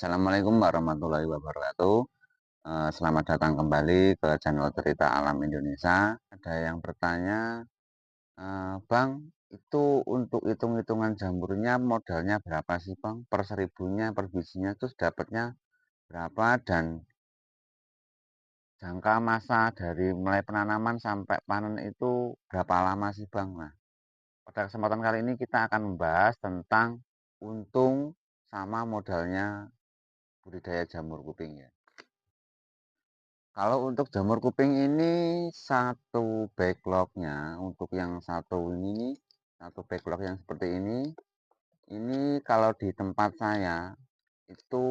Assalamualaikum warahmatullahi wabarakatuh. Selamat datang kembali ke channel Cerita Alam Indonesia. Ada yang bertanya, Bang, itu untuk hitung-hitungan jamurnya modalnya berapa sih, Bang? Per seribunya, per bijinya terus dapatnya berapa dan jangka masa dari mulai penanaman sampai panen itu berapa lama sih, Bang? Nah, pada kesempatan kali ini kita akan membahas tentang untung sama modalnya budidaya jamur kuping ya. Kalau untuk jamur kuping ini satu backlognya untuk yang satu ini nih, satu backlog yang seperti ini kalau di tempat saya itu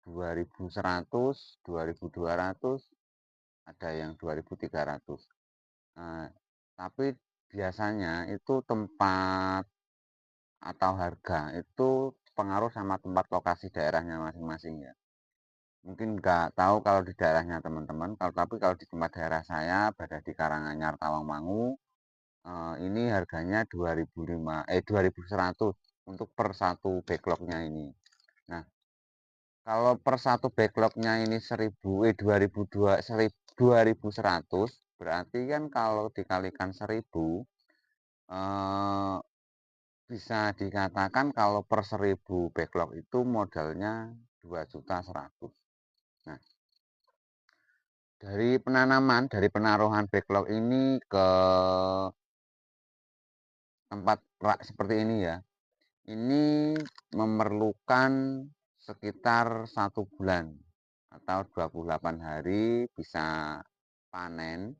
2.100, 2.200, ada yang 2.300. Nah, tapi biasanya itu tempat atau harga itu pengaruh sama tempat lokasi daerahnya masing-masing ya. Mungkin nggak tahu kalau di daerahnya teman-teman, tapi kalau di tempat daerah saya berada di Karanganyar, Tawangmangu, ini harganya 2.100 untuk per satu backlognya ini. Nah, kalau per satu backlognya ini 2.100, berarti kan kalau dikalikan 1.000, eh, bisa dikatakan kalau per 1.000 backlog itu modalnya 2.100.000. Nah, dari penaruhan backlog ini ke tempat rak seperti ini ya, ini memerlukan sekitar 1 bulan atau 28 hari bisa panen.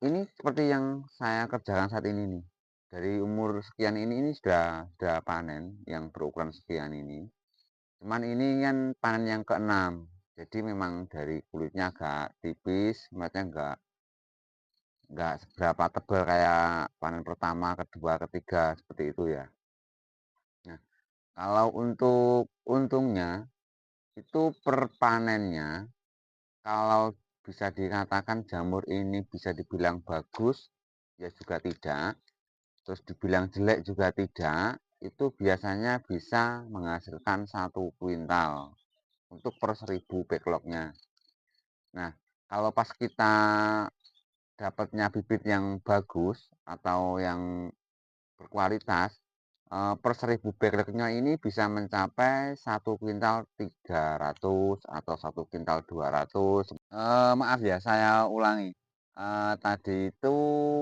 Ini seperti yang saya kerjakan saat ini nih. Dari umur sekian ini sudah panen yang berukuran sekian ini. Cuman ini kan panen yang keenam. Jadi memang dari kulitnya agak tipis, matnya enggak seberapa tebal kayak panen pertama, kedua, ketiga seperti itu ya. Nah, kalau untuk untungnya itu per panennya kalau bisa dikatakan jamur ini bisa dibilang bagus ya juga tidak, terus dibilang jelek juga tidak, itu biasanya bisa menghasilkan 1 kuintal untuk per 1.000 backlognya. Nah, kalau pas kita dapatnya bibit yang bagus atau yang berkualitas, per 1.000 backlognya ini bisa mencapai 1 kuintal 300 atau 1 kuintal 200. Maaf ya, saya ulangi. Tadi itu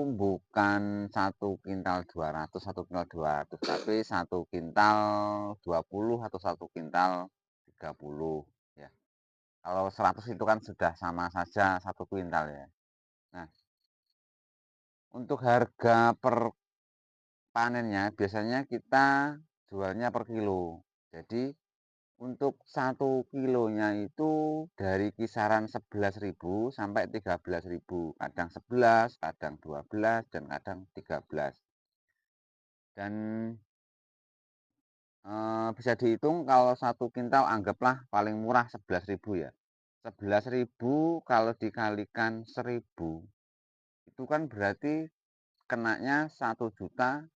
bukan 1 kuintal 200, 1 kuintal 200, tapi 1 kuintal 20 atau 1 kuintal 30 ya. Kalau 100 itu kan sudah sama saja 1 kuintal ya. Nah, untuk harga per panennya biasanya kita jualnya per kilo. Jadi untuk 1 kilonya itu dari kisaran 11.000 sampai 13.000. Kadang 11, kadang 12, dan kadang 13. Dan bisa dihitung kalau 1 kuintal anggaplah paling murah 11.000 ya. 11.000 kalau dikalikan 1.000 itu kan berarti kenanya 1.100.000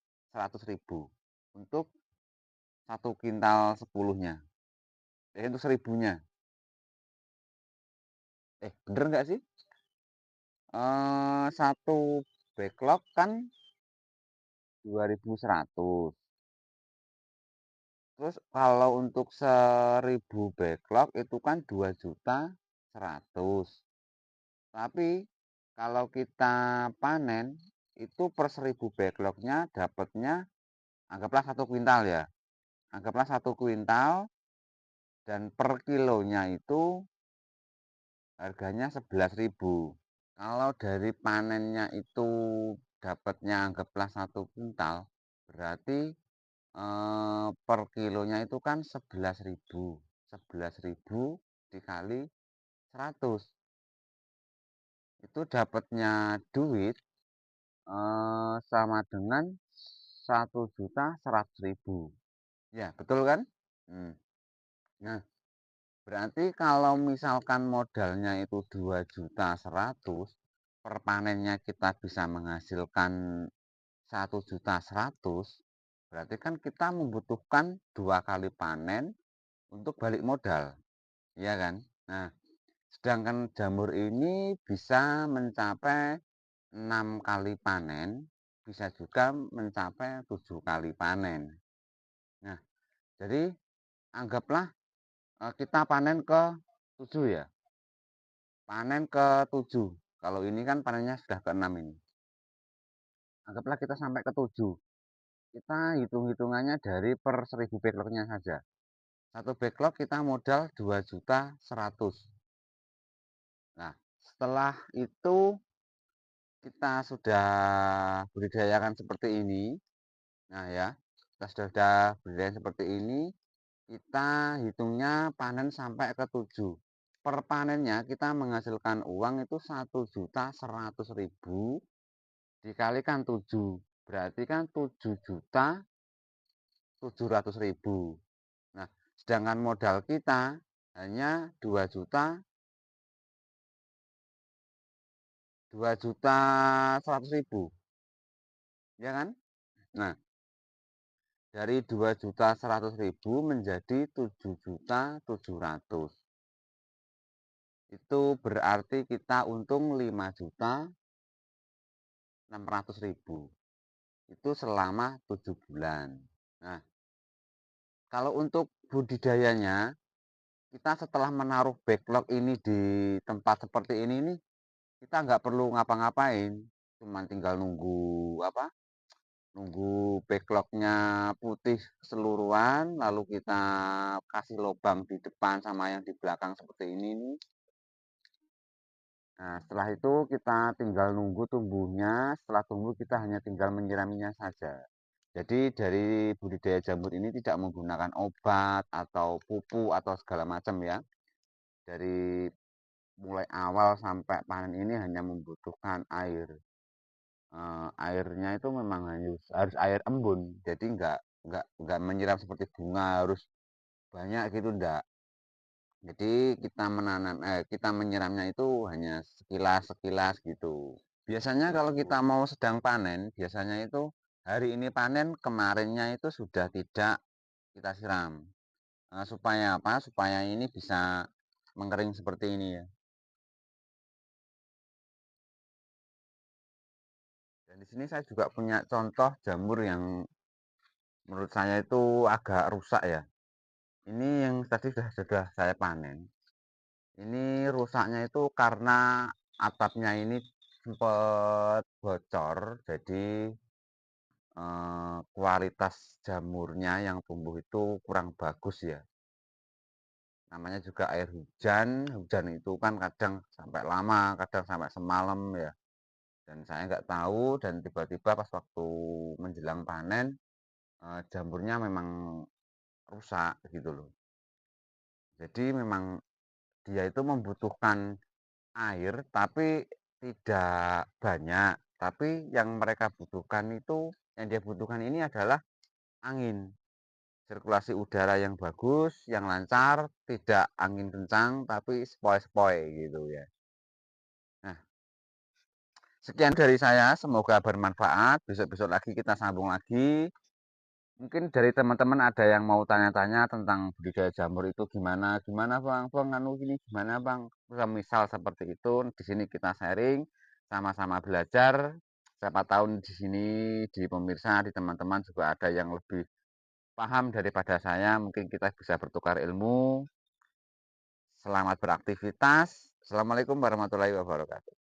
untuk 1 kuintal 10-nya. Untuk 1.000-nya. Bener nggak sih? Satu backlog kan 2.100. Terus kalau untuk 1.000 backlog itu kan 2.100.000. Tapi kalau kita panen itu per 1.000 backlognya dapatnya anggaplah 1 kuintal ya. Anggaplah 1 kuintal dan per kilonya itu harganya 11.000. Kalau dari panennya itu dapatnya anggaplah 1 kuintal, berarti per kilonya itu kan 11.000. 11.000 dikali 100. Itu dapatnya duit sama dengan 1.100.000. Ya, betul kan? Nah, berarti kalau misalkan modalnya itu 2.100.000, per panennya kita bisa menghasilkan 1.100.000, berarti kan kita membutuhkan 2 kali panen untuk balik modal, iya kan? Nah, sedangkan jamur ini bisa mencapai 6 kali panen, bisa juga mencapai 7 kali panen. Nah, jadi anggaplah, kita panen ke 7 ya, panen ke 7. Kalau ini kan panennya sudah ke 6 ini. Anggaplah kita sampai ke 7. Kita hitung-hitungannya dari per 1000 backlognya saja. Satu backlog kita modal 2.100.000. Nah, setelah itu kita sudah budidayakan seperti ini. Nah ya, kita sudah budidayakan seperti ini, kita hitungnya panen sampai ke 7. Per panennya kita menghasilkan uang itu 1.100.000 dikalikan 7. Berarti kan 7.700.000. Nah, sedangkan modal kita hanya 2.100.000, ya kan? Nah, dari 2.100.000 menjadi 7.700.000. Itu berarti kita untung 5.600.000. Itu selama 7 bulan. Nah, kalau untuk budidayanya, kita setelah menaruh backlog ini di tempat seperti ini nih, kita nggak perlu ngapa-ngapain, cuman tinggal nunggu apa? Nunggu backlognya putih keseluruhan, lalu kita kasih lubang di depan sama yang di belakang seperti ini nih. Nah, setelah itu kita tinggal nunggu tumbuhnya, setelah tumbuh kita hanya tinggal menyiraminya saja. Jadi dari budidaya jamur ini tidak menggunakan obat atau pupuk atau segala macam ya. Dari mulai awal sampai panen ini hanya membutuhkan air. Airnya itu memang harus air embun, jadi nggak menyiram seperti bunga harus banyak gitu enggak. Jadi kita menyiramnya itu hanya sekilas-sekilas gitu. Biasanya kalau kita mau sedang panen, biasanya itu hari ini panen, kemarinnya itu sudah tidak kita siram. Supaya apa? Supaya ini bisa mengering seperti ini ya. Dan di sini saya juga punya contoh jamur yang menurut saya itu agak rusak ya. Ini yang tadi sudah saya panen. Ini rusaknya itu karena atapnya ini sempat bocor, jadi kualitas jamurnya yang tumbuh itu kurang bagus ya. Namanya juga air hujan, hujan itu kan kadang sampai lama, kadang sampai semalam ya. Dan saya nggak tahu dan tiba-tiba pas waktu menjelang panen, jamurnya memang rusak gitu loh. Jadi memang dia itu membutuhkan air tapi tidak banyak. Tapi yang mereka butuhkan itu, yang dia butuhkan ini adalah angin. Sirkulasi udara yang bagus, yang lancar, tidak angin kencang tapi sepoi-sepoi gitu ya. Nah, sekian dari saya, semoga bermanfaat. Besok-besok lagi kita sambung lagi. Mungkin dari teman-teman ada yang mau tanya-tanya tentang budidaya jamur itu gimana, gimana bang, bang anu gini gimana bang, misal seperti itu. Di sini kita sharing, sama-sama belajar. Siapa tahu di sini di pemirsa, di teman-teman juga ada yang lebih paham daripada saya. Mungkin kita bisa bertukar ilmu. Selamat beraktivitas. Assalamualaikum warahmatullahi wabarakatuh.